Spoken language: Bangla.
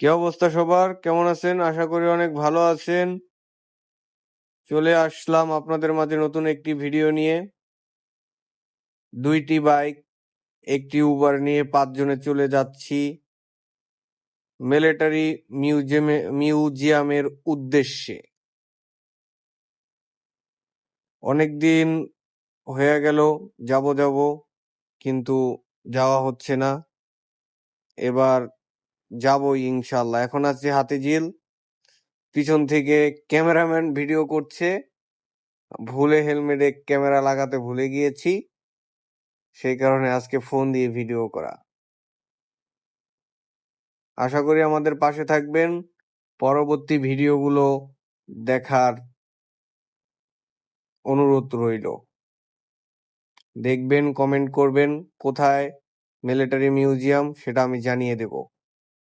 কি অবস্থা সবার? কেমন আছেন? আশা করি অনেক ভালো আছেন। চলে আসলাম আপনাদের মাঝে নতুন একটি ভিডিও নিয়ে। 2টি বাইক, একটি উবার নিয়ে 5 জনে চলে যাচ্ছি মিলিটারি মিউজিয়ামের উদ্দেশ্যে। অনেকদিন হয়ে গেল যাব কিন্তু যাওয়া হচ্ছে না। এবার যাবই ইনশাল্লাহ। এখন আছে হাতিঝিল, পিছন থেকে ক্যামেরাম্যান ভিডিও করছে। ভুলে হেলমেটে ক্যামেরা লাগাতে ভুলে গিয়েছি, সেই কারণে আজকে ফোন দিয়ে ভিডিও করা। আশা করি আমাদের পাশে থাকবেন, পরবর্তী ভিডিওগুলো দেখার অনুরোধ রইল। দেখবেন, কমেন্ট করবেন কোথায় মিলিটারি মিউজিয়াম, সেটা আমি জানিয়ে দেব।